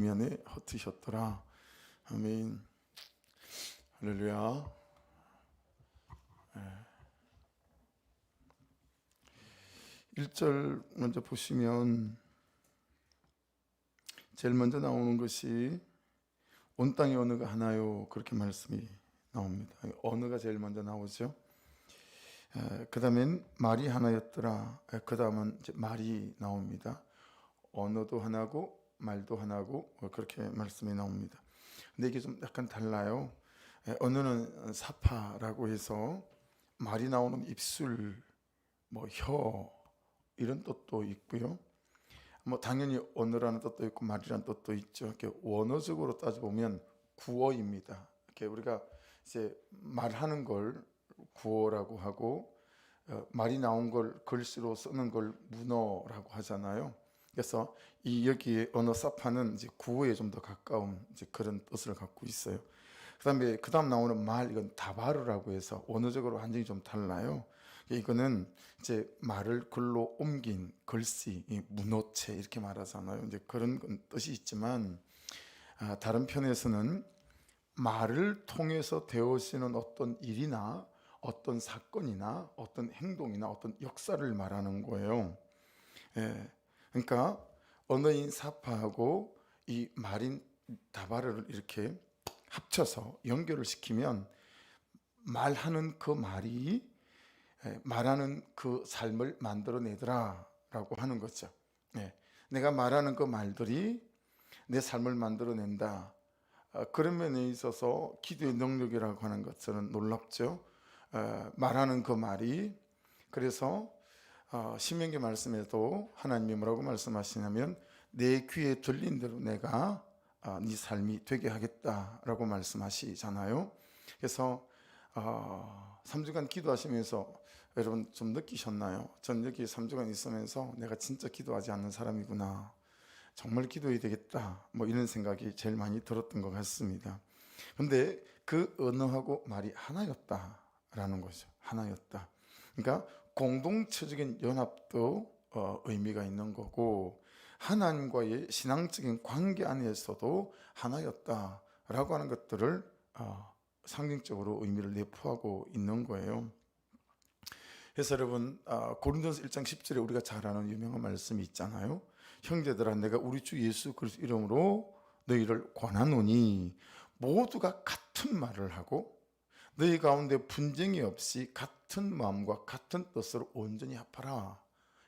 면에 흩으셨더라. 아멘. 할렐루야. 1절 먼저 보시면 제일 먼저 나오는 것이 온 땅의 언어가 하나요, 그렇게 말씀이 나옵니다. 언어가 제일 먼저 나오죠. 그 다음엔 말이 하나였더라. 그 다음은 이제 말이 나옵니다. 언어도 하나고 말도 하나고 그렇게 말씀이 나옵니다. 근데 이게 좀 약간 달라요. 언어는 사파라고 해서 말이 나오는 입술, 혀 이런 뜻도 있고요. 당연히 언어라는 뜻도 있고 말이라는 뜻도 있죠. 이렇게 원어적으로 따져보면 구어입니다. 이렇게 우리가 이제 말하는 걸 구어라고 하고 말이 나온 걸 글씨로 쓰는 걸 문어라고 하잖아요. 그래서 이 여기에 언어 사파는 이제 구어에 좀 더 가까운 이제 그런 뜻을 갖고 있어요. 그다음 나오는 말, 이건 다바르라고 해서 언어적으로 완전히 좀 달라요. 이거는 이제 말을 글로 옮긴 글씨, 이 문어체 이렇게 말하잖아요. 이제 그런 뜻이 있지만 다른 편에서는 말을 통해서 되어지는 어떤 일이나 어떤 사건이나 어떤 행동이나 어떤 역사를 말하는 거예요. 그러니까 언어인 사파하고 이 말인 다바르를 이렇게 합쳐서 연결을 시키면 말하는 그 말이 말하는 그 삶을 만들어내더라 라고 하는 거죠. 내가 말하는 그 말들이 내 삶을 만들어낸다. 그런 면에 있어서 기도의 능력이라고 하는 것은 놀랍죠. 말하는 그 말이, 그래서 신명기 말씀에도 하나님이 뭐라고 말씀하시냐면 내 귀에 들린 대로 내가 네 삶이 되게 하겠다라고 말씀하시잖아요. 그래서 3주간 기도하시면서 여러분 좀 느끼셨나요? 전 여기 3주간 있으면서 내가 진짜 기도하지 않는 사람이구나, 정말 기도해야 되겠다, 이런 생각이 제일 많이 들었던 것 같습니다. 근데 그 언어하고 말이 하나였다라는 거죠. 하나였다. 그러니까 공동체적인 연합도 의미가 있는 거고, 하나님과의 신앙적인 관계 안에서도 하나였다라고 하는 것들을 상징적으로 의미를 내포하고 있는 거예요. 그래서 여러분, 고린도서 1장 10절에 우리가 잘 아는 유명한 말씀이 있잖아요. 형제들아, 내가 우리 주 예수 그리스도 이름으로 너희를 권하노니 모두가 같은 말을 하고 너희 가운데 분쟁이 없이 같은 마음과 같은 뜻으로 온전히 합하라.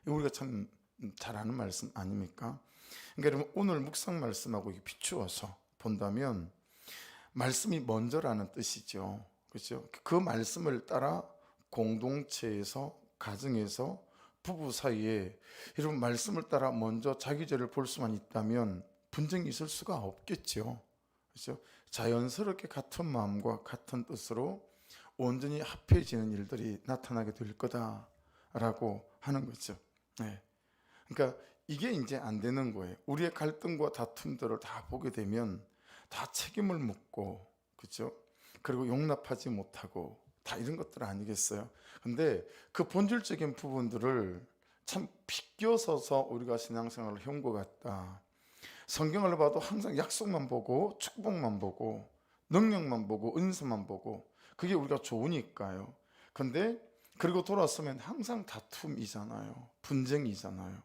우리가 참 잘 아는 말씀 아닙니까? 그러니까 여러분, 오늘 묵상 말씀하고 비추어서 본다면 말씀이 먼저라는 뜻이죠. 그렇죠? 그 말씀을 따라 공동체에서, 가정에서, 부부 사이에 여러분 말씀을 따라 먼저 자기 죄를 볼 수만 있다면 분쟁이 있을 수가 없겠죠. 그렇죠? 자연스럽게 같은 마음과 같은 뜻으로 온전히 합해지는 일들이 나타나게 될 거다라고 하는 거죠. 그러니까 이게 이제 안 되는 거예요. 우리의 갈등과 다툼들을 다 보게 되면 다 책임을 묻고, 그렇죠? 그리고 용납하지 못하고 다 이런 것들 아니겠어요? 근데 그 본질적인 부분들을 참 비껴서서 우리가 신앙생활을 해온 것 같다. 성경을 봐도 항상 약속만 보고 축복만 보고 능력만 보고 은사만 보고 그게 우리가 좋으니까요. 근데 그리고 돌아서면 항상 다툼이잖아요. 분쟁이잖아요.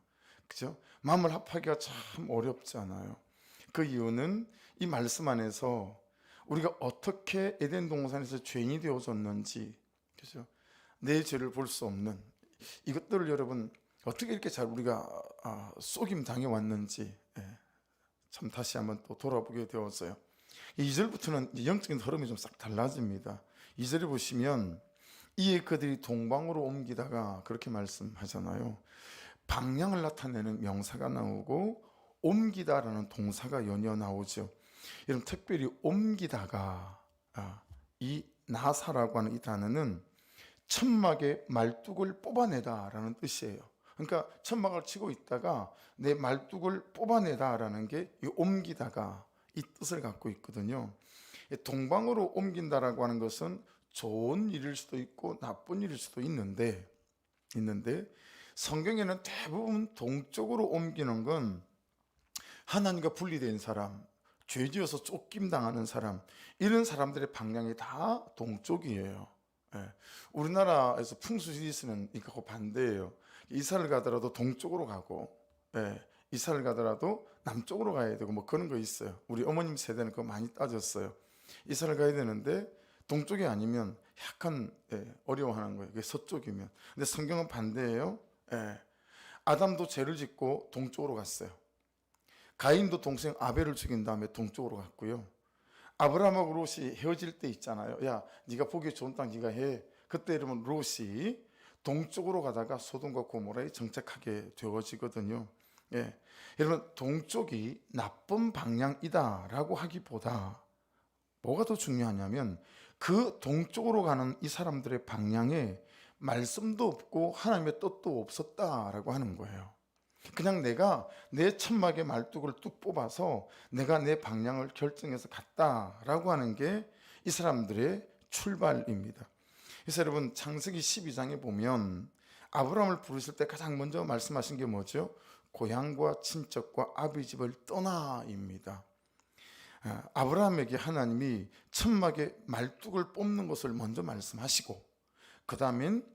그죠? 마음을 합하기가 참 어렵잖아요. 그 이유는 이 말씀 안에서 우리가 어떻게 에덴 동산에서 죄인이 되어졌는지, 그죠? 내 죄를 볼 수 없는 이것들을 여러분 어떻게 이렇게 잘 우리가 속임 당해 왔는지 참 다시 한번 또 돌아보게 되었어요. 2절부터는 영적인 흐름이 좀 싹 달라집니다. 2절에 보시면 이에 그들이 동방으로 옮기다가 그렇게 말씀하잖아요. 방향을 나타내는 명사가 나오고 옮기다라는 동사가 연이어 나오죠. 여러분, 특별히 옮기다가 이 나사라고 하는 이 단어는 천막의 말뚝을 뽑아내다라는 뜻이에요. 그러니까 천막을 치고 있다가 내 말뚝을 뽑아내다라는 게 이 옮기다가 이 뜻을 갖고 있거든요. 동방으로 옮긴다라고 하는 것은 좋은 일일 수도 있고 나쁜 일일 수도 있는데 성경에는 대부분 동쪽으로 옮기는 건 하나님과 분리된 사람, 죄지어서 쫓김 당하는 사람, 이런 사람들의 방향이 다 동쪽이에요. 예. 우리나라에서 풍수지리스는 이거하고 반대예요. 이사를 가더라도 동쪽으로 가고, 예. 이사를 가더라도 남쪽으로 가야 되고 뭐 그런 거 있어요. 우리 어머님 세대는 그거 많이 따졌어요. 이사를 가야 되는데 동쪽이 아니면 약간 어려워하는 거예요. 그게 서쪽이면. 근데 성경은 반대예요. 예. 아담도 죄를 짓고 동쪽으로 갔어요. 가인도 동생 아벨을 죽인 다음에 동쪽으로 갔고요. 아브라함하고 롯이 헤어질 때 있잖아요. 야, 네가 보기 좋은 땅 네가 해. 그때 이러면 롯이 동쪽으로 가다가 소돔과 고모라에 정착하게 되어지거든요. 예. 여러분, 동쪽이 나쁜 방향이다라고 하기보다 뭐가 더 중요하냐면 그 동쪽으로 가는 이 사람들의 방향에 말씀도 없고 하나님의 뜻도 없었다라고 하는 거예요. 그냥 내가 내 천막의 말뚝을 뚝 뽑아서 내가 내 방향을 결정해서 갔다라고 하는 게 이 사람들의 출발입니다. 그래서 여러분, 창세기 12장에 보면 아브라함을 부르실 때 가장 먼저 말씀하신 게 뭐죠? 고향과 친척과 아비 집을 떠나입니다. 아브라함에게 하나님이 천막의 말뚝을 뽑는 것을 먼저 말씀하시고, 그 다음엔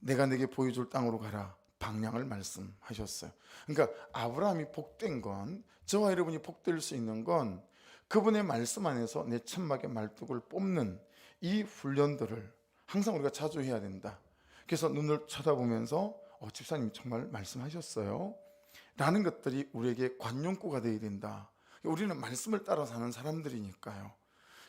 내가 내게 보여줄 땅으로 가라, 방향을 말씀하셨어요. 그러니까 아브라함이 복된 건, 저와 여러분이 복될 수 있는 건 그분의 말씀 안에서 내 천막의 말뚝을 뽑는 이 훈련들을 항상 우리가 자주 해야 된다. 그래서 눈을 쳐다보면서 집사님 정말 말씀하셨어요 라는 것들이 우리에게 관용구가 되어야 된다. 우리는 말씀을 따라 사는 사람들이니까요.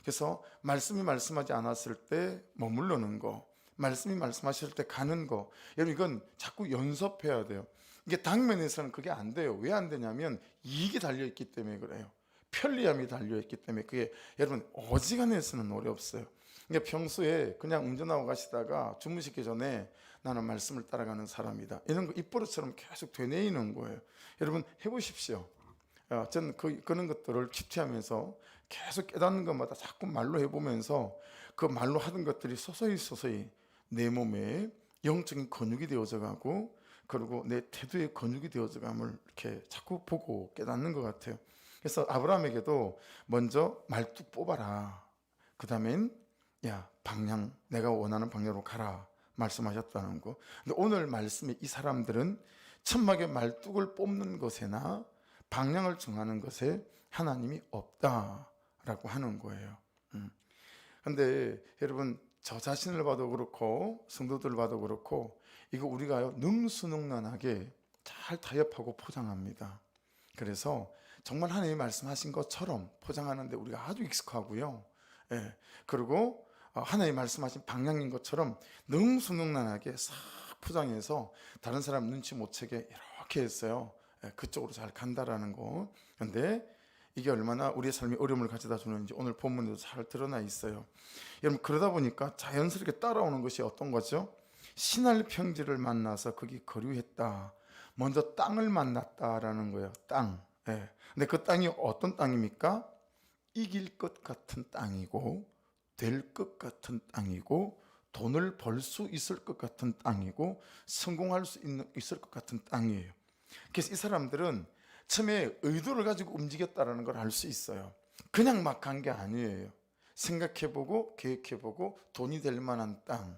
그래서 말씀이 말씀하지 않았을 때 머무르는 거, 말씀이 말씀하실 때 가는 거, 여러분 이건 자꾸 연습해야 돼요. 이게 당면에서는 그게 안 돼요. 왜 안 되냐면 이익이 달려있기 때문에 그래요. 편리함이 달려있기 때문에. 그게 여러분 어지간해서는 어렵어요. 그러니까 평소에 그냥 운전하고 가시다가 주무시기 전에 나는 말씀을 따라가는 사람이다, 이런 거 입버릇처럼 계속 되뇌이는 거예요. 여러분 해보십시오. 저는 그런 것들을 큐티하면서 계속 깨닫는 것마다 자꾸 말로 해보면서 그 말로 하던 것들이 서서히 내 몸에 영적인 근육이 되어져 가고, 그리고 내 태도의 근육이 되어져 감을 이렇게 자꾸 보고 깨닫는 것 같아요. 그래서 아브라함에게도 먼저 말뚝 뽑아라, 그 다음엔 야, 방향, 내가 원하는 방향으로 가라 말씀하셨다는 거. 근데 오늘 말씀에 이 사람들은 천막의 말뚝을 뽑는 것에나 방향을 정하는 것에 하나님이 없다라고 하는 거예요. 근데 여러분, 저 자신을 봐도 그렇고 성도들을 봐도 그렇고 이거 우리가 능수능란하게 잘 타협하고 포장합니다. 그래서 정말 하나님이 말씀하신 것처럼 포장하는데 우리가 아주 익숙하고요. 예. 그리고 하나님이 말씀하신 방향인 것처럼 능수능란하게 싹 포장해서 다른 사람 눈치 못 채게 이렇게 했어요. 그쪽으로 잘 간다라는 거. 그런데 이게 얼마나 우리의 삶에 어려움을 가져다 주는지 오늘 본문에도 잘 드러나 있어요. 여러분, 그러다 보니까 자연스럽게 따라오는 것이 어떤 거죠? 신할 평지를 만나서 거기 거류했다. 먼저 땅을 만났다라는 거예요. 땅. 근데 그 땅이 어떤 땅입니까? 이길 것 같은 땅이고, 될 것 같은 땅이고, 돈을 벌 수 있을 것 같은 땅이고, 성공할 수 있을 것 같은 땅이에요. 그래서 이 사람들은 처음에 의도를 가지고 움직였다는 걸 알 수 있어요. 그냥 막 간 게 아니에요. 생각해보고 계획해보고 돈이 될 만한 땅,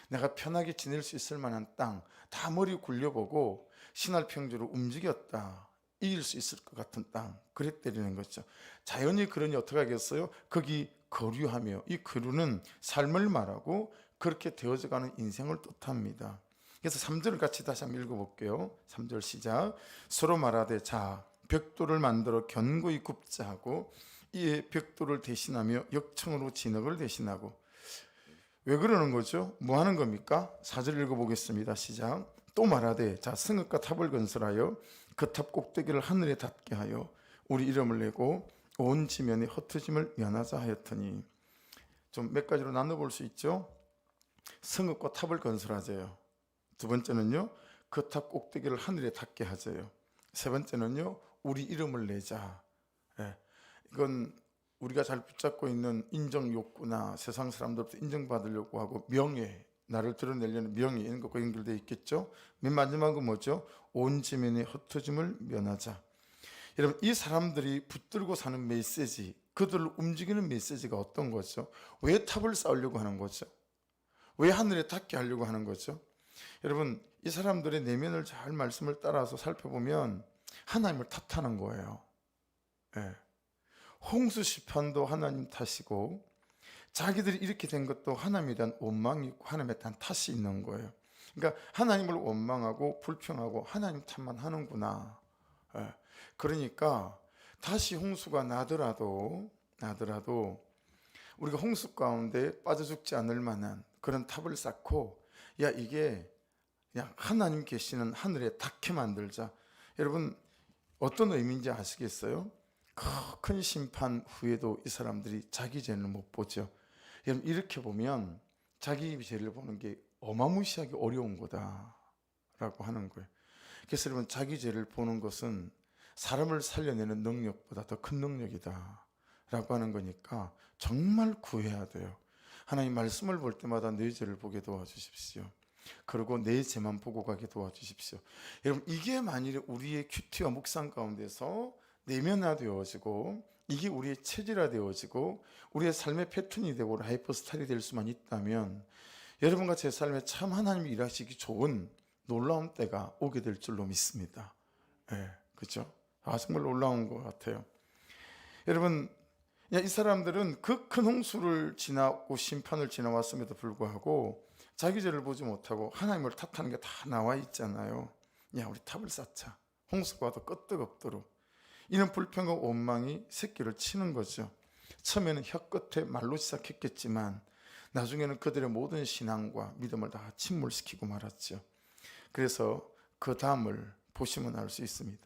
내가 편하게 지낼 수 있을 만한 땅, 다 머리 굴려보고 신할 평지로 움직였다. 이길 수 있을 것 같은 땅, 그랬다는 거죠. 자연이 그러니 어떻게 하겠어요? 거기 거류하며, 이 거류는 삶을 말하고 그렇게 되어져가는 인생을 뜻합니다. 그래서 3절을 같이 다시 한번 읽어볼게요. 3절 시작. 서로 말하되 자, 벽돌을 만들어 견고히 굽자 하고, 이에 벽돌을 대신하며 역청으로 진흙을 대신하고. 왜 그러는 거죠? 뭐 하는 겁니까? 4절 읽어보겠습니다. 시작. 또 말하되 자, 성읍과 탑을 건설하여 그 탑 꼭대기를 하늘에 닿게 하여 우리 이름을 내고 온 지면에 흩어짐을 면하자 하였더니. 좀 몇 가지로 나눠볼 수 있죠. 성읍과 탑을 건설하세요. 두 번째는요, 그 탑 꼭대기를 하늘에 닿게 하세요. 세 번째는요, 우리 이름을 내자. 이건 우리가 잘 붙잡고 있는 인정 욕구나 세상 사람들부터 인정받으려고 하고 명예, 나를 드러내려는 명예, 이런 것과 연결되어 있겠죠. 맨 마지막은 뭐죠? 온 지면의 흩어짐을 면하자. 여러분, 이 사람들이 붙들고 사는 메시지, 그들을 움직이는 메시지가 어떤 거죠? 왜 탑을 쌓으려고 하는 거죠? 왜 하늘에 닿게 하려고 하는 거죠? 여러분, 이 사람들의 내면을 잘 말씀을 따라서 살펴보면 하나님을 탓하는 거예요. 예. 홍수 시편도 하나님 탓이고, 자기들이 이렇게 된 것도 하나님에 대한 원망이 있고 하나님에 대한 탓이 있는 거예요. 그러니까 하나님을 원망하고 불평하고 하나님 탓만 하는구나. 예. 그러니까 다시 홍수가 나더라도 우리가 홍수 가운데 빠져 죽지 않을 만한 그런 탑을 쌓고, 야, 이게 그냥 하나님 계시는 하늘에 닿게 만들자. 여러분, 어떤 의미인지 아시겠어요? 큰 심판 후에도 이 사람들이 자기 죄를 못 보죠. 여러분, 이렇게 보면 자기 죄를 보는 게 어마무시하게 어려운 거다라고 하는 거예요. 그래서 여러분, 자기 죄를 보는 것은 사람을 살려내는 능력보다 더 큰 능력이다 라고 하는 거니까 정말 구해야 돼요. 하나님 말씀을 볼 때마다 내 죄를 보게 도와주십시오. 그리고 내 죄만 보고 가게 도와주십시오. 여러분, 이게 만일에 우리의 큐티와 묵상 가운데서 내면화되어지고, 이게 우리의 체질화되어지고 우리의 삶의 패턴이 되고 라이프 스타일이 될 수만 있다면, 여러분과 제 삶에 참 하나님이 일하시기 좋은 놀라운 때가 오게 될 줄로 믿습니다. 그렇죠? 정말 놀라운 것 같아요. 여러분, 이 사람들은 그 큰 홍수를 지나고 심판을 지나왔음에도 불구하고 자기 죄를 보지 못하고 하나님을 탓하는 게 다 나와 있잖아요. 야, 우리 탑을 쌓자. 홍수가 와도 끄떡없도록. 이런 불평과 원망이 새끼를 치는 거죠. 처음에는 혀끝에 말로 시작했겠지만 나중에는 그들의 모든 신앙과 믿음을 다 침몰시키고 말았죠. 그래서 그 다음을 보시면 알 수 있습니다.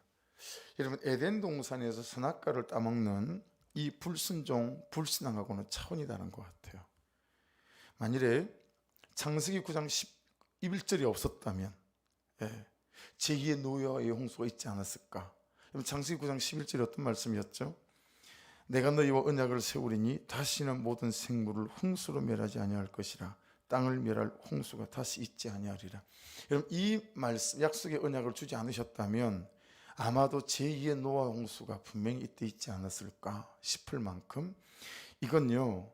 여러분, 에덴 동산에서 선악과를 따먹는 이 불순종, 불신앙하고는 차원이 다른 것 같아요. 만일에 창세기 9장 11절이 없었다면 제2의 노예와의 홍수가 있지 않았을까? 창세기 9장 11절이 어떤 말씀이었죠? 내가 너희와 언약을 세우리니 다시는 모든 생물을 홍수로 멸하지 아니할 것이라. 땅을 멸할 홍수가 다시 있지 아니하리라. 여러분, 이 말씀, 약속의 언약을 주지 않으셨다면 아마도 제2의 노아 홍수가 분명히 이때 있지 않았을까 싶을 만큼 이건요,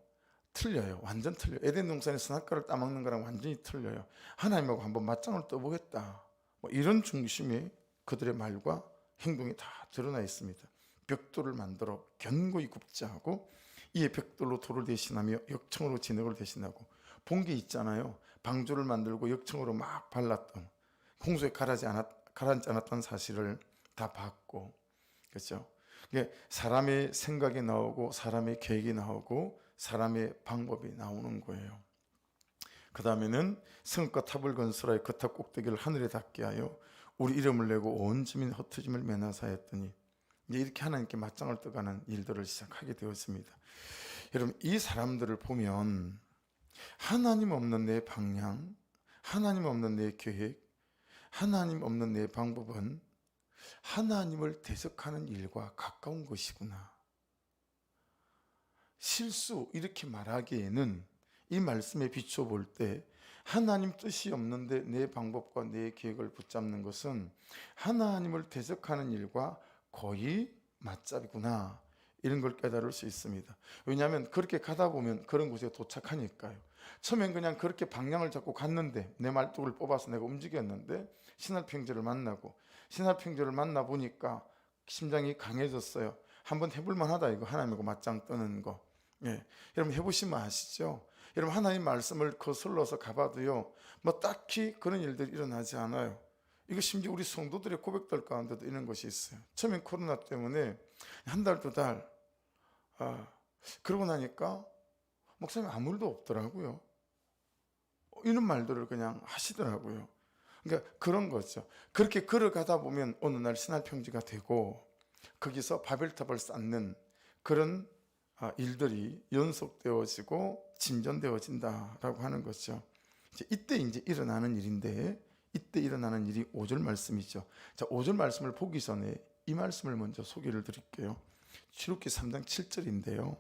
틀려요. 완전 틀려요. 에덴 동산에 선악과를 따먹는 거랑 완전히 틀려요. 하나님하고 한번 맞짱을 떠보겠다, 이런 중심의 그들의 말과 행동이 다 드러나 있습니다. 벽돌을 만들어 견고히 굽자 하고, 이에 벽돌로 돌을 대신하며 역청으로 진흙을 대신하고, 본 게 있잖아요. 방주를 만들고 역청으로 막 발랐던, 홍수에 가라앉지 않았던 사실을 다 봤고, 그렇죠? 사람의 생각이 나오고 사람의 계획이 나오고 사람의 방법이 나오는 거예요. 그 다음에는 성읍과 탑을 건설하여 그 탑 꼭대기를 하늘에 닿게 하여 우리 이름을 내고 온 주민 흩어짐을 면하사였더니, 이제 이렇게 하나님께 맞짱을 떠가는 일들을 시작하게 되었습니다. 여러분, 이 사람들을 보면 하나님 없는 내 방향, 하나님 없는 내 계획, 하나님 없는 내 방법은 하나님을 대적하는 일과 가까운 것이구나. 실수, 이렇게 말하기에는 이 말씀에 비추어 볼 때 하나님 뜻이 없는데 내 방법과 내 계획을 붙잡는 것은 하나님을 대적하는 일과 거의 맞잡이구나, 이런 걸 깨달을 수 있습니다. 왜냐하면 그렇게 가다 보면 그런 곳에 도착하니까요. 처음엔 그냥 그렇게 방향을 잡고 갔는데, 내 말뚝을 뽑아서 내가 움직였는데 신할평제를 만나 보니까 심장이 강해졌어요. 한번 해볼만 하다, 이거 하나님하고 맞짱 뜨는 거. 여러분, 해보시면 아시죠? 여러분, 하나님 말씀을 거슬러서 가봐도요, 딱히 그런 일들이 일어나지 않아요. 이거 심지어 우리 성도들의 고백들 가운데도 이런 것이 있어요. 처음엔 코로나 때문에 한 달, 두 달, 그러고 나니까 목사님 아무 일도 없더라고요. 이런 말들을 그냥 하시더라고요. 그러니까 그런 거죠. 그렇게 걸어가다 보면 어느 날 신할평지가 되고 거기서 바벨탑을 쌓는 그런 일들이 연속되어지고 진전되어진다라고 하는 거죠. 이때 일어나는 일인데, 이때 일어나는 일이 5절 말씀이죠. 자, 5절 말씀을 보기 전에 이 말씀을 먼저 소개를 드릴게요. 출애굽기 3장 7절인데요.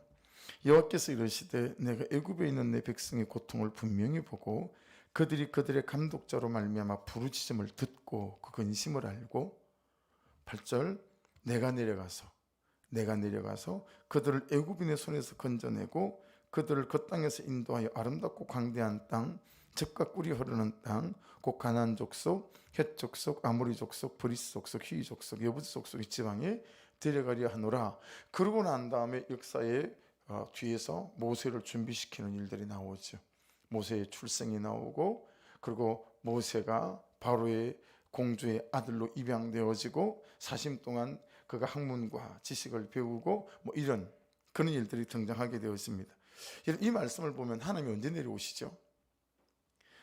여호와께서 이르시되 내가 애굽에 있는 내 백성의 고통을 분명히 보고 그들이 그들의 감독자로 말미암아 부르짖음을 듣고 그 근심을 알고, 8절, 내가 내려가서 그들을 애굽인의 손에서 건져내고 그들을 그 땅에서 인도하여 아름답고 광대한 땅, 즙과 꿀이 흐르는 땅, 곧 가나안 족속, 헷 족속, 아모리 족속, 브리스 족속, 히위 족속, 여부스 족속의 지방에 데려가려 하노라. 그러고 난 다음에 역사의 뒤에서 모세를 준비시키는 일들이 나오죠. 모세의 출생이 나오고, 그리고 모세가 바로의 공주의 아들로 입양되어지고 사심 동안 그가 학문과 지식을 배우고 이런 그런 일들이 등장하게 되었습니다. 이 말씀을 보면 하나님이 언제 내려오시죠?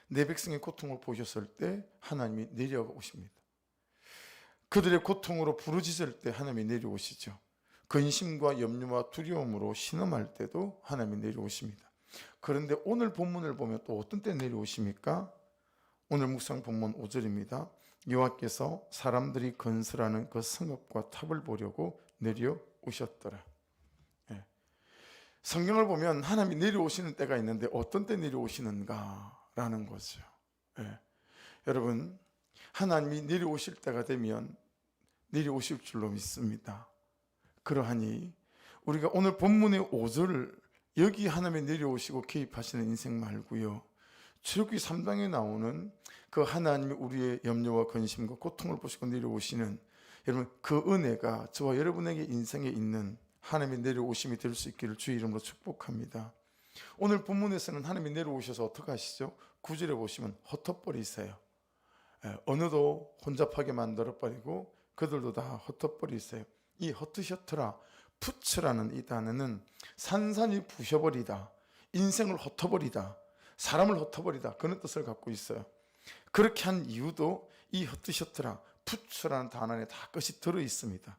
내 백성의 고통을 보셨을 때 하나님이 내려오십니다. 그들의 고통으로 부르짖을 때 하나님이 내려오시죠. 근심과 염려와 두려움으로 신음할 때도 하나님이 내려오십니다. 그런데 오늘 본문을 보면 또 어떤 때 내려오십니까? 오늘 묵상 본문 5절입니다. 여호와께서 사람들이 건설하는 그 성읍과 탑을 보려고 내려오셨더라. 성경을 보면 하나님이 내려오시는 때가 있는데 어떤 때 내려오시는가라는 거죠. 여러분, 하나님이 내려오실 때가 되면 내려오실 줄로 믿습니다. 그러하니 우리가 오늘 본문의 5절을 여기 하나님이 내려오시고 개입하시는 인생 말고요, 출애굽기 3장에 나오는 그 하나님이 우리의 염려와 근심과 고통을 보시고 내려오시는, 여러분 그 은혜가 저와 여러분에게 인생에 있는 하나님의 내려오심이 될 수 있기를 주의 이름으로 축복합니다. 오늘 본문에서는 하나님이 내려오셔서 어떻게 하시죠? 9절에 보시면 흩어버리세요. 어느도 혼잡하게 만들어버리고 그들도 다 흩어버리세요. 이 흩으셨더라, 푸츠라는 이 단어는 산산이 부셔버리다, 인생을 흩어버리다, 사람을 흩어버리다, 그런 뜻을 갖고 있어요. 그렇게 한 이유도 이 흩으셨더라, 푸츠라는 단어 안에 다 끝이 들어있습니다.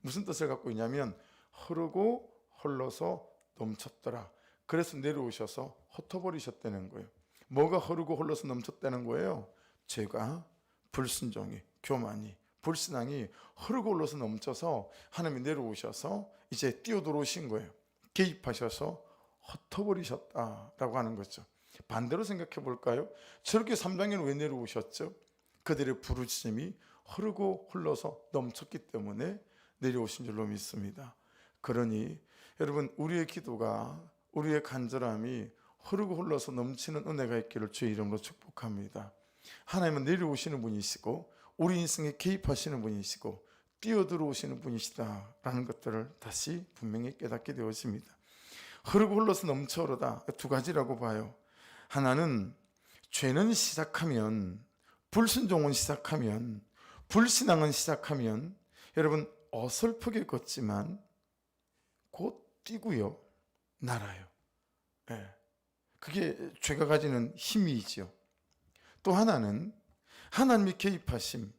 무슨 뜻을 갖고 있냐면 흐르고 흘러서 넘쳤더라, 그래서 내려오셔서 흩어버리셨다는 거예요. 뭐가 흐르고 흘러서 넘쳤다는 거예요? 죄가, 불순종이, 교만이, 불신앙이 흐르고 흘러서 넘쳐서 하나님이 내려오셔서 이제 뛰어들어오신 거예요. 개입하셔서 흩어버리셨다라고 하는 거죠. 반대로 생각해 볼까요? 저렇게 3장에는 왜 내려오셨죠? 그들의 부르짖음이 흐르고 흘러서 넘쳤기 때문에 내려오신 줄로 믿습니다. 그러니 여러분, 우리의 기도가, 우리의 간절함이 흐르고 흘러서 넘치는 은혜가 있기를 주의 이름으로 축복합니다. 하나님은 내려오시는 분이시고 우리 인생에 개입하시는 분이시고 뛰어들어오시는 분이시다라는 것들을 다시 분명히 깨닫게 되었습니다. 흐르고 흘러서 넘쳐오르다, 두 가지라고 봐요. 하나는 죄는 시작하면, 불순종은 시작하면, 불신앙은 시작하면 여러분 어설프게 걷지만 곧 뛰고요, 날아요. 그게 죄가 가지는 힘이죠. 또 하나는 하나님의 개입하심,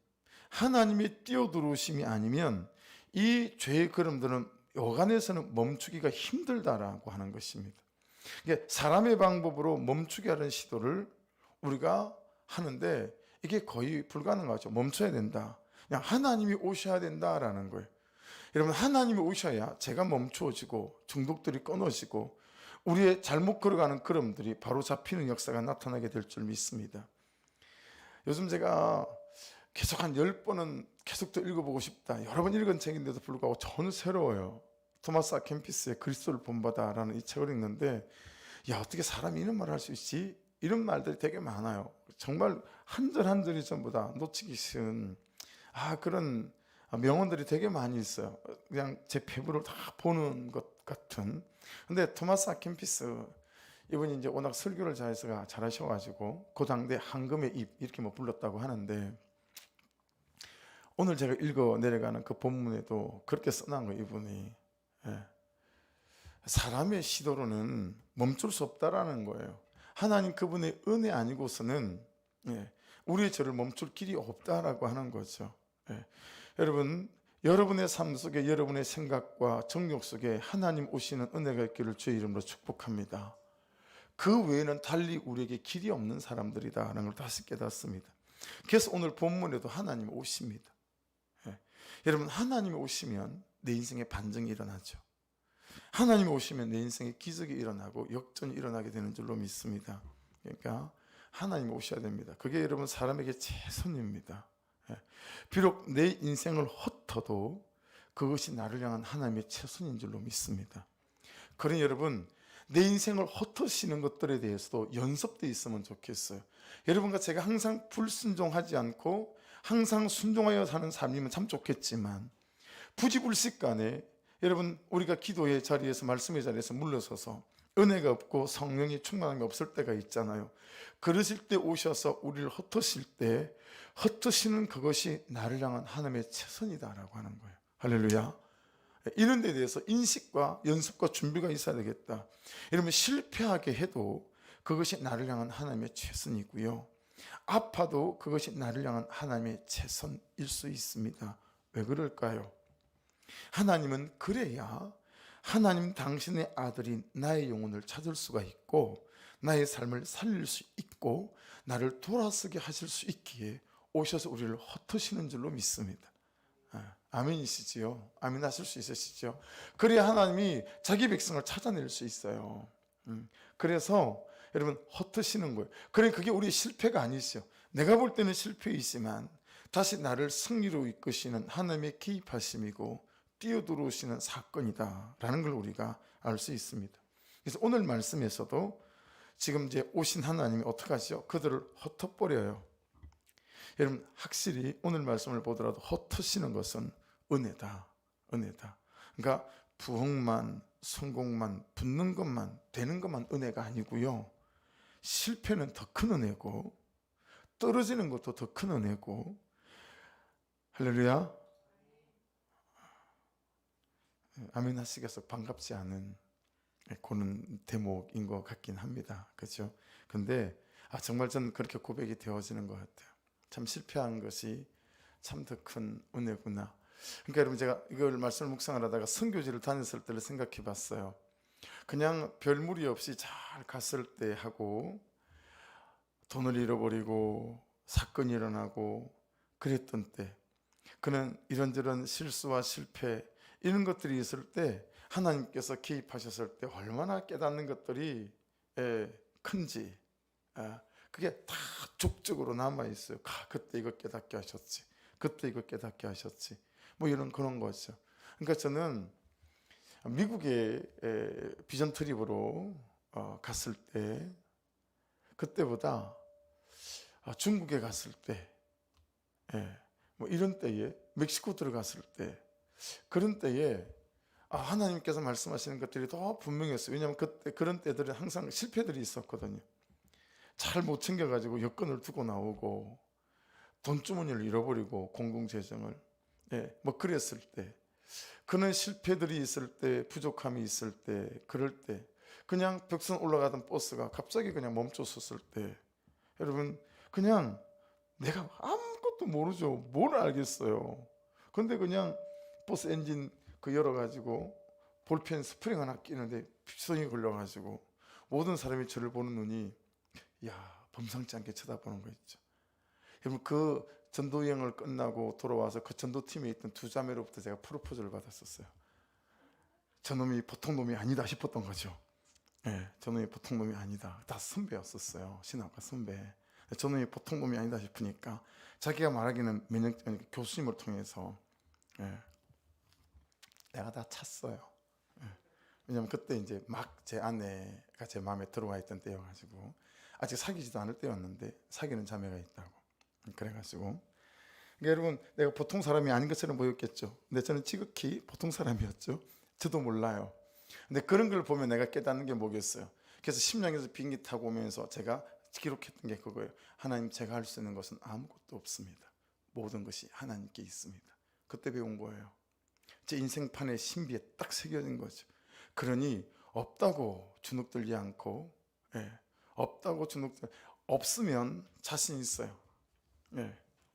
하나님의 뛰어들어오심이 아니면 이 죄의 걸음들은 여간에서는 멈추기가 힘들다라고 하는 것입니다. 이게 사람의 방법으로 멈추게 하는 시도를 우리가 하는데 이게 거의 불가능하죠. 멈춰야 된다, 그냥 하나님이 오셔야 된다라는 거예요. 여러분, 하나님이 오셔야 제가 멈추어지고 중독들이 끊어지고 우리의 잘못 걸어가는 걸음들이 바로 잡히는 역사가 나타나게 될 줄 믿습니다. 요즘 제가 계속 한 10번은 계속 더 읽어보고 싶다, 여러 번 읽은 책인데도 불구하고 저는 새로워요. 토마스 아켄피스의 그리스도를 본받아라는 이 책을 읽는데, 야, 어떻게 사람이 이런 말을 할 수 있지? 이런 말들이 되게 많아요. 정말 한 절 한 절이 전부 다 놓치기 쉬운 그런 명언들이 되게 많이 있어요. 그냥 제 배부를 다 보는 것 같은. 근데 토마스 아켄피스 이분이 이제 워낙 설교를 잘하셔가지고 그 당대 황금의 입 이렇게 불렀다고 하는데, 오늘 제가 읽어 내려가는 그 본문에도 그렇게 써놓은 거예요. 이분이 사람의 시도로는 멈출 수 없다라는 거예요. 하나님 그분의 은혜 아니고서는 우리의 죄를 멈출 길이 없다라고 하는 거죠. 여러분, 여러분의 삶 속에, 여러분의 생각과 정욕 속에 하나님 오시는 은혜가 있기를 주의 이름으로 축복합니다. 그 외에는 달리 우리에게 길이 없는 사람들이다라는 걸 다시 깨닫습니다. 그래서 오늘 본문에도 하나님이 오십니다. 여러분, 하나님이 오시면 내 인생에 반전이 일어나죠. 하나님이 오시면 내 인생에 기적이 일어나고 역전이 일어나게 되는 줄로 믿습니다. 그러니까 하나님이 오셔야 됩니다. 그게 여러분 사람에게 최선입니다. 비록 내 인생을 흩어도 그것이 나를 향한 하나님의 최선인 줄로 믿습니다. 그러니 여러분, 내 인생을 헛헛이는 것들에 대해서도 연습되어 있으면 좋겠어요. 여러분과 제가 항상 불순종하지 않고 항상 순종하여 사는 삶이면 참 좋겠지만, 부지불식간에 여러분, 우리가 기도의 자리에서, 말씀의 자리에서 물러서서 은혜가 없고 성령이 충만한 게 없을 때가 있잖아요. 그러실 때 오셔서 우리를 헛헛일 때, 헛헛이는 그것이 나를 향한 하나님의 최선이다라고 하는 거예요. 할렐루야. 이런 데 대해서 인식과 연습과 준비가 있어야 되겠다. 이러면 실패하게 해도 그것이 나를 향한 하나님의 최선이고요, 아파도 그것이 나를 향한 하나님의 최선일 수 있습니다. 왜 그럴까요? 하나님은 그래야 하나님 당신의 아들이 나의 영혼을 찾을 수가 있고 나의 삶을 살릴 수 있고 나를 돌아서게 하실 수 있기에 오셔서 우리를 헛헛이는 줄로 믿습니다. 아멘이시지요? 아멘 하실 수 있으시죠? 그래야 하나님이 자기 백성을 찾아낼 수 있어요. 그래서 여러분, 헛헛이는 거예요. 그래, 그게 우리의 실패가 아니죠. 내가 볼 때는 실패이지만 다시 나를 승리로 이끄시는 하나님의 개입하심이고 뛰어들어오시는 사건이다 라는 걸 우리가 알 수 있습니다. 그래서 오늘 말씀에서도 지금 이제 오신 하나님이 어떻게 하시죠? 그들을 헛헛버려요. 여러분, 확실히 오늘 말씀을 보더라도 헛헛이는 것은 은혜다. 은혜다. 그러니까 부흥만, 성공만, 붙는 것만, 되는 것만 은혜가 아니고요, 실패는 더 큰 은혜고 떨어지는 것도 더 큰 은혜고. 할렐루야. 아멘 하시겠어. 반갑지 않은 그런 대목인 것 같긴 합니다. 그렇죠? 근데 정말 저는 그렇게 고백이 되어지는 것 같아요. 참 실패한 것이 참 더 큰 은혜구나. 그러니까 여러분, 제가 이걸 말씀을 묵상을 하다가 선교지를 다녔을 때를 생각해 봤어요. 그냥 별 무리 없이 잘 갔을 때 하고 돈을 잃어버리고 사건이 일어나고 그랬던 때, 그는 이런저런 실수와 실패 이런 것들이 있을 때 하나님께서 개입하셨을 때 얼마나 깨닫는 것들이 큰지, 그게 다 족적으로 남아있어요. 그때 이거 깨닫게 하셨지, 그때 이거 깨닫게 하셨지, 뭐 이런 그런 거죠. 그러니까 저는 미국에 비전 트립으로 갔을 때, 그때보다 중국에 갔을 때, 뭐 이런 때에, 멕시코 들어갔을 때, 그런 때에 하나님께서 말씀하시는 것들이 더 분명했어요. 왜냐하면 그때 그런 때들은 항상 실패들이 있었거든요. 잘 못 챙겨가지고 여건을 두고 나오고 돈주머니를 잃어버리고 공공재정을, 뭐 그랬을 때, 그런 실패들이 있을 때, 부족함이 있을 때, 그럴 때, 그냥 벽선 올라가던 버스가 갑자기 그냥 멈춰섰을 때, 여러분, 그냥 내가 아무것도 모르죠. 뭘 알겠어요. 근데 그냥 버스 엔진 그 열어가지고 볼펜 스프링 하나 끼는데 피선이 걸려가지고 모든 사람이 저를 보는 눈이, 범상치 않게 쳐다보는 거 있죠. 여러분, 그 전도 여행을 끝나고 돌아와서 그 전도팀에 있던 두 자매로부터 제가 프로포즈를 받았었어요. 저놈이 보통 놈이 아니다 싶었던 거죠. 저놈이 보통 놈이 아니다. 다 선배였었어요. 신학과 선배. 저놈이 보통 놈이 아니다 싶으니까 자기가 말하기는 몇 년 전에 교수님을 통해서 내가 다 찼어요. 왜냐면 그때 이제 막 제 아내가 제 마음에 들어와 있던 때여가지고, 아직 사귀지도 않을 때였는데 사귀는 자매가 있다고. 그래가지고, 그러니까 여러분, 내가 보통 사람이 아닌 것처럼 보였겠죠. 근데 저는 지극히 보통 사람이었죠. 저도 몰라요. 근데 그런 걸 보면 내가 깨닫는 게 뭐겠어요. 그래서 심령에서 비행기 타고 오면서 제가 기록했던 게 그거예요. 하나님, 제가 할 수 있는 것은 아무것도 없습니다. 모든 것이 하나님께 있습니다. 그때 배운 거예요. 제 인생판의 신비에 딱 새겨진 거죠. 그러니 없다고 주눅들지 않고, 없다고 주눅들, 없으면 자신 있어요.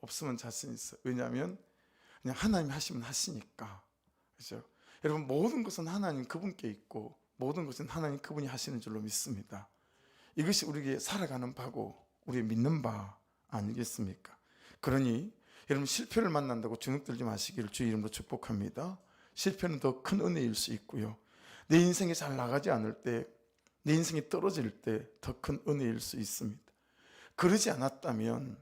없으면 자신 있어요. 왜냐하면 그냥 하나님이 하시면 하시니까. 그렇죠? 여러분, 모든 것은 하나님 그분께 있고 모든 것은 하나님 그분이 하시는 줄로 믿습니다. 이것이 우리에게 살아가는 바고 우리의 믿는 바 아니겠습니까? 그러니 여러분, 실패를 만난다고 주눅들지 마시기를 주의 이름으로 축복합니다. 실패는 더 큰 은혜일 수 있고요, 내 인생이 잘 나가지 않을 때, 내 인생이 떨어질 때 더 큰 은혜일 수 있습니다. 그러지 않았다면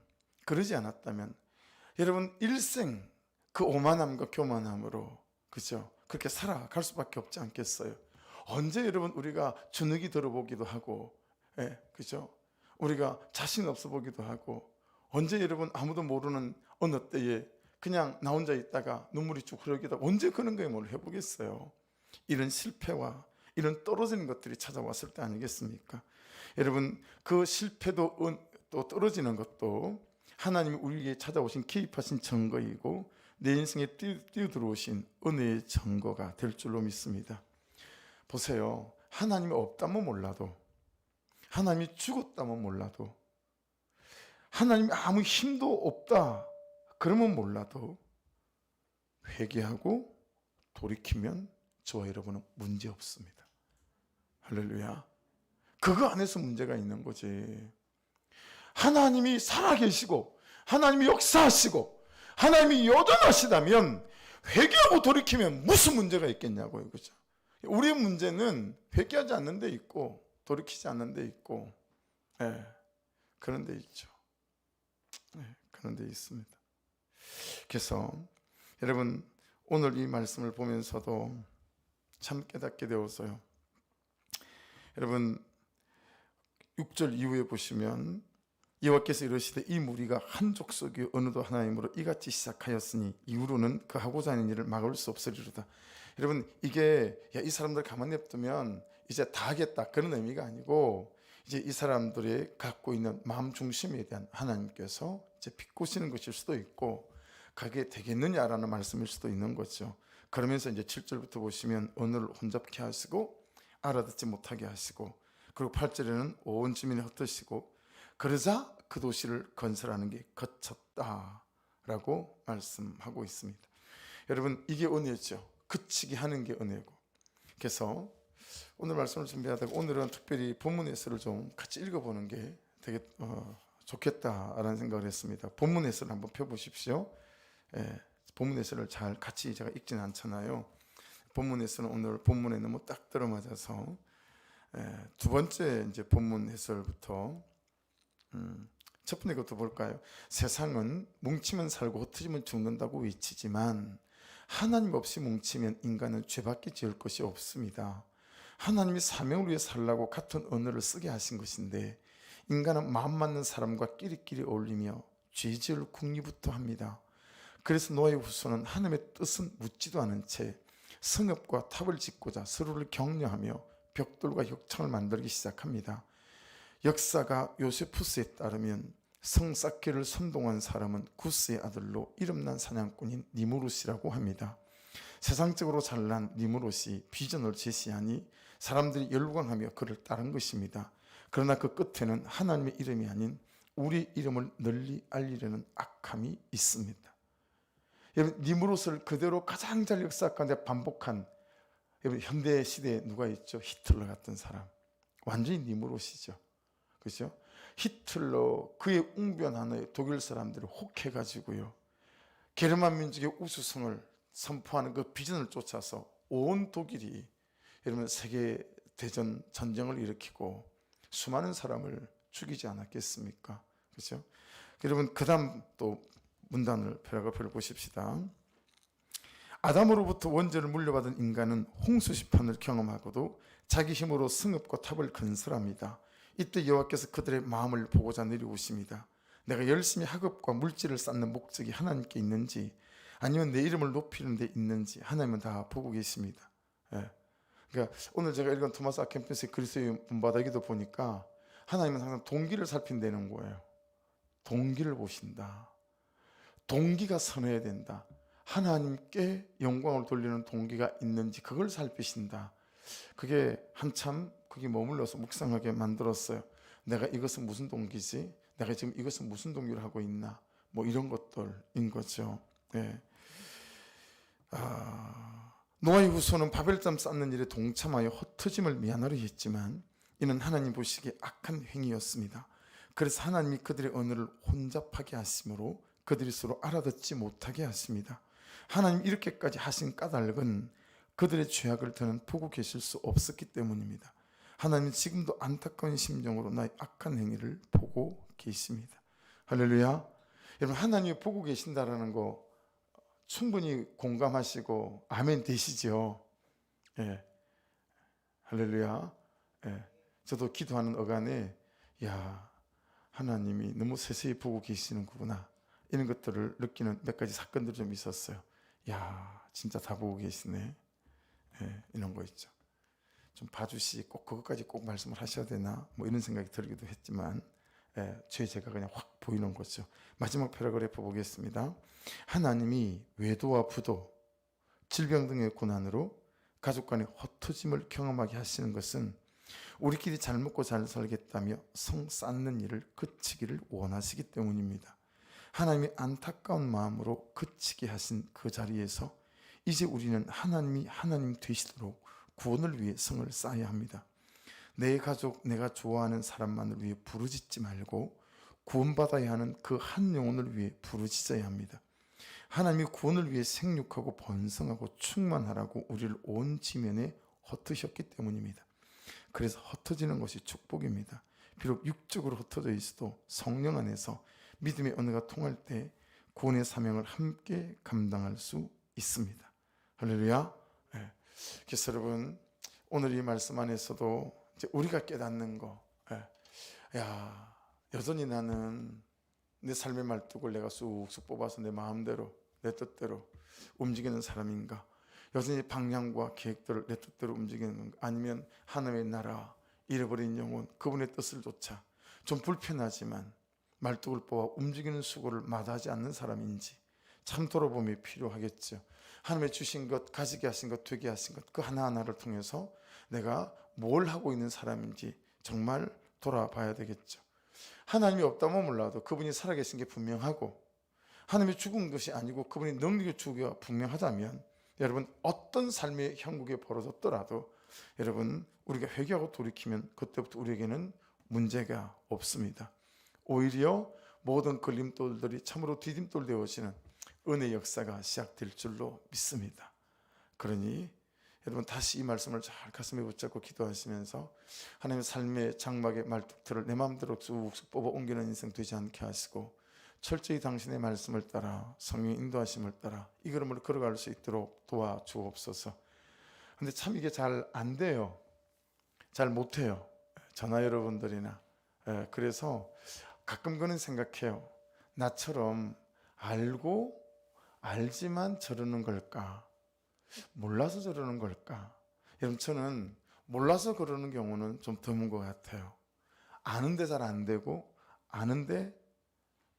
여러분, 일생 그 오만함과 교만함으로 그죠? 그렇게 살아갈 수밖에 없지 않겠어요? 언제 여러분 우리가 주눅이 들어보기도 하고, 그죠? 우리가 자신 없어 보기도 하고, 언제 여러분 아무도 모르는 어느 때에 그냥 나 혼자 있다가 눈물이 쭉 흐르기도 하고, 언제 그런 거에 뭘 해보겠어요? 이런 실패와 이런 떨어지는 것들이 찾아왔을 때 아니겠습니까? 여러분, 그 실패도 또 떨어지는 것도 하나님이 우리에게 찾아오신 개입하신 증거이고 내 인생에 뛰어들어오신 은혜의 증거가 될 줄로 믿습니다. 보세요. 하나님이 없다면 몰라도, 하나님이 죽었다면 몰라도, 하나님이 아무 힘도 없다 그러면 몰라도 회개하고 돌이키면 저와 여러분은 문제 없습니다. 할렐루야. 그거 안에서 문제가 있는 거지. 하나님이 살아계시고 하나님이 역사하시고 하나님이 여전하시다면 회개하고 돌이키면 무슨 문제가 있겠냐고요. 그죠? 우리의 문제는 회개하지 않는 데 있고 돌이키지 않는 데 있고, 그런 데 있죠. 그런 데 있습니다. 그래서 여러분, 오늘 이 말씀을 보면서도 참 깨닫게 되었어요. 여러분, 6절 이후에 보시면 여호와께서 이르시되 이 무리가 한 족속이 어느도 하나님으로 이같이 시작하였으니 이후로는 그 하고자 하는 일을 막을 수 없으리로다. 여러분, 이게 이 사람들 가만히 냅두면 이제 다 하겠다 그런 의미가 아니고, 이제 이 사람들이 갖고 있는 마음 중심에 대한 하나님께서 이제 비꼬시는 것일 수도 있고, 그게 되겠느냐라는 말씀일 수도 있는 거죠. 그러면서 이제 7절부터 보시면 언어를 혼잡케 하시고 알아듣지 못하게 하시고, 그리고 8절에는 온 주민이 흩으시고 그러자 그 도시를 건설하는 게 거쳤다라고 말씀하고 있습니다. 여러분, 이게 은혜죠. 그치게 하는 게 은혜고. 그래서 오늘 말씀을 준비하다가 오늘은 특별히 본문 해설을 좀 같이 읽어보는 게 되게 좋겠다라는 생각을 했습니다. 본문 해설을 한번 펴보십시오. 본문 해설을 잘 같이 제가 읽지는 않잖아요. 본문 해설은 오늘 본문에 너무 딱 들어맞아서, 두 번째 이제 본문 해설부터 첫 번째 것도 볼까요? 세상은 뭉치면 살고 흩어지면 죽는다고 외치지만 하나님 없이 뭉치면 인간은 죄밖에 지을 것이 없습니다. 하나님이 사명을 위해 살라고 같은 언어를 쓰게 하신 것인데 인간은 마음 맞는 사람과 끼리끼리 어울리며 죄 지을 궁리부터 합니다. 그래서 노아의 후손은 하나님의 뜻은 묻지도 않은 채 성읍과 탑을 짓고자 서로를 격려하며 벽돌과 혁창을 만들기 시작합니다. 역사가 요세푸스에 따르면 성撒개를 선동한 사람은 구스의 아들로 이름난 사냥꾼인 니무롯이라고 합니다. 세상적으로 잘난 니무롯이 비전을 제시하니 사람들이 열광하며 그를 따른 것입니다. 그러나 그 끝에는 하나님의 이름이 아닌 우리 이름을 널리 알리려는 악함이 있습니다. 여러분, 니무롯을 그대로 가장 잘 역사 가운데 반복한, 여러분, 현대 시대에 누가 있죠? 히틀러 같은 사람. 완전히 니무롯이죠. 그죠? 히틀러, 그의 웅변하에 독일 사람들이 혹해가지고요, 게르만 민족의 우수성을 선포하는 그 비전을 쫓아서 온 독일이 여러분 세계 대전 전쟁을 일으키고 수많은 사람을 죽이지 않았겠습니까? 그죠? 여러분, 그다음 또 문단을 패러그래프를 보십시다. 아담으로부터 원죄를 물려받은 인간은 홍수 시편을 경험하고도 자기 힘으로 성읍과 탑을 건설합니다. 이때 여호와께서 그들의 마음을 보고자 내려오십니다. 내가 열심히 학업과 물질을 쌓는 목적이 하나님께 있는지 아니면 내 이름을 높이는 데 있는지 하나님은 다 보고 계십니다. 그러니까 오늘 제가 읽은 토마스 아켄피스의 그리스도의 본받아기도 보니까 하나님은 항상 동기를 살핀다는 거예요. 동기를 보신다. 동기가 선해야 된다. 하나님께 영광을 돌리는 동기가 있는지 그걸 살피신다. 그게 한참 그게 머물러서 묵상하게 만들었어요. 내가 이것은 무슨 동기지? 내가 지금 이것은 무슨 동기를 하고 있나? 뭐 이런 것들인 거죠. 노아의 후손은 바벨탑 쌓는 일에 동참하여 흩어짐을 미안하려 했지만 이는 하나님 보시기에 악한 행위였습니다. 그래서 하나님이 그들의 언어를 혼잡하게 하심으로 그들이 서로 알아듣지 못하게 하십니다. 하나님 이렇게까지 하신 까닭은 그들의 죄악을 더는 보고 계실 수 없었기 때문입니다. 하나님 지금도 안타까운 심정으로 나의 악한 행위를 보고 계십니다. 할렐루야. 여러분, 하나님이 보고 계신다라는 거 충분히 공감하시고 아멘 되시죠? 예, 할렐루야. 예, 저도 기도하는 어간에 야, 하나님이 너무 세세히 보고 계시는구나 이런 것들을 느끼는 몇 가지 사건들이 좀 있었어요. 야, 진짜 다 보고 계시네. 예, 이런 거 있죠. 좀 봐주시 꼭 그것까지 꼭 말씀을 하셔야 되나 뭐 이런 생각이 들기도 했지만 제가 그냥 확 보이는 거죠. 마지막 패러그래프 보겠습니다. 하나님이 외도와 부도, 질병 등의 고난으로 가족 간의 흩어짐을 경험하게 하시는 것은 우리끼리 잘 먹고 잘 살겠다며 성 쌓는 일을 그치기를 원하시기 때문입니다. 하나님이 안타까운 마음으로 그치게 하신 그 자리에서 이제 우리는 하나님이 하나님 되시도록 구원을 위해 성을 쌓아야 합니다. 내 가족, 내가 좋아하는 사람만을 위해 부르짖지 말고 구원받아야 하는 그 한 영혼을 위해 부르짖어야 합니다. 하나님이 구원을 위해 생육하고 번성하고 충만하라고 우리를 온 지면에 흩으셨기 때문입니다. 그래서 흩어지는 것이 축복입니다. 비록 육적으로 흩어져 있어도 성령 안에서 믿음의 언어가 통할 때 구원의 사명을 함께 감당할 수 있습니다. 할렐루야. 네. 그래서 여러분 오늘 이 말씀 안에서도 이제 우리가 깨닫는 거, 야, 여전히 나는 내 삶의 말뚝을 내가 쑥쑥 뽑아서 내 마음대로 내 뜻대로 움직이는 사람인가? 여전히 방향과 계획들을 내 뜻대로 움직이는 건가? 아니면 하나님의 나라, 잃어버린 영혼, 그분의 뜻을 좇아 좀 불편하지만 말뚝을 뽑아 움직이는 수고를 마다하지 않는 사람인지 참 돌아봄이 필요하겠죠. 하나님의 주신 것, 가지게 하신 것, 되게 하신 것, 그 하나하나를 통해서 내가 뭘 하고 있는 사람인지 정말 돌아봐야 되겠죠. 하나님이 없다면 몰라도 그분이 살아계신 게 분명하고 하나님이 죽은 것이 아니고 그분이 능력의 주기가 분명하다면 여러분 어떤 삶의 형국에 벌어졌더라도 여러분 우리가 회개하고 돌이키면 그때부터 우리에게는 문제가 없습니다. 오히려 모든 걸림돌들이 참으로 디딤돌 되어지는 은혜의 역사가 시작될 줄로 믿습니다. 그러니 여러분 다시 이 말씀을 잘 가슴에 붙잡고 기도하시면서 하나님의 삶의 장막의 말뚝들을 내 마음대로 쑥쑥 뽑아 옮기는 인생 되지 않게 하시고 철저히 당신의 말씀을 따라 성령의 인도하심을 따라 이 걸음을 걸어갈 수 있도록 도와주옵소서. 근데 참 이게 잘 안 돼요. 잘 못해요. 저나 여러분들이나. 그래서 가끔 그는 생각해요. 나처럼 알고 알지만 저러는 걸까? 몰라서 저러는 걸까? 여러분 저는 몰라서 그러는 경우는 좀 드문 것 같아요. 아는데 잘 안 되고 아는데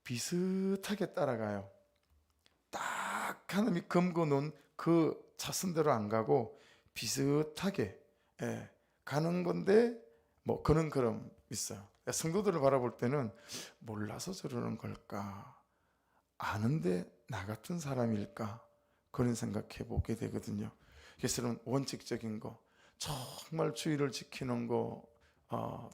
비슷하게 따라가요. 딱 하나님이 검거 놓은 그 차선대로 안 가고 비슷하게 가는 건데 뭐 그런 그럼 있어요. 성도들을 바라볼 때는 몰라서 저러는 걸까? 아는데 나 같은 사람일까? 그런 생각해 보게 되거든요. 그래서 원칙적인 거, 정말 주의를 지키는 거,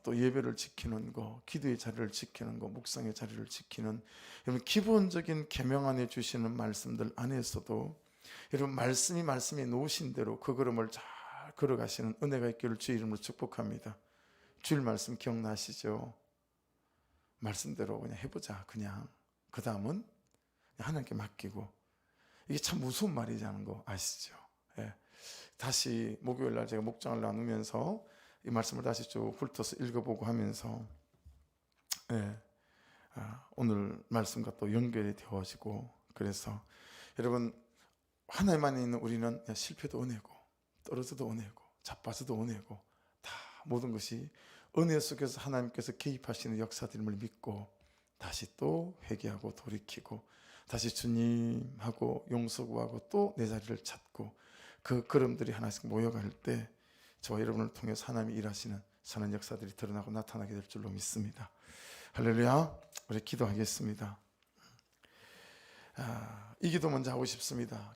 또 예배를 지키는 거, 기도의 자리를 지키는 거, 묵상의 자리를 지키는 여러분 기본적인 계명 안에 주시는 말씀들 안에서도 여러분 말씀이 놓으신 대로 그 걸음을 잘 걸어가시는 은혜가 있기를 주의 이름으로 축복합니다. 주일 말씀 기억나시죠? 말씀대로 그냥 해보자. 그냥 그 다음은 하나님께 맡기고 이게 참 무서운 말이라는 거 아시죠? 다시 목요일 날 제가 목장을 나누면서 이 말씀을 다시 쭉 훑어서 읽어보고 하면서 오늘 말씀과 또 연결이 되어지고 그래서 여러분 하나님 안에 있는 우리는 실패도 은혜고 떨어져도 은혜고 자빠져도 은혜고 다 모든 것이 은혜 속에서 하나님께서 개입하시는 역사들임을 믿고 다시 또 회개하고 돌이키고 다시 주님하고 용서 구하고 또 내 자리를 찾고 그 걸음들이 하나씩 모여갈 때 저와 여러분을 통해서 하나님이 일하시는 선한 역사들이 드러나고 나타나게 될 줄로 믿습니다. 할렐루야. 우리 기도하겠습니다. 이 기도 먼저 하고 싶습니다.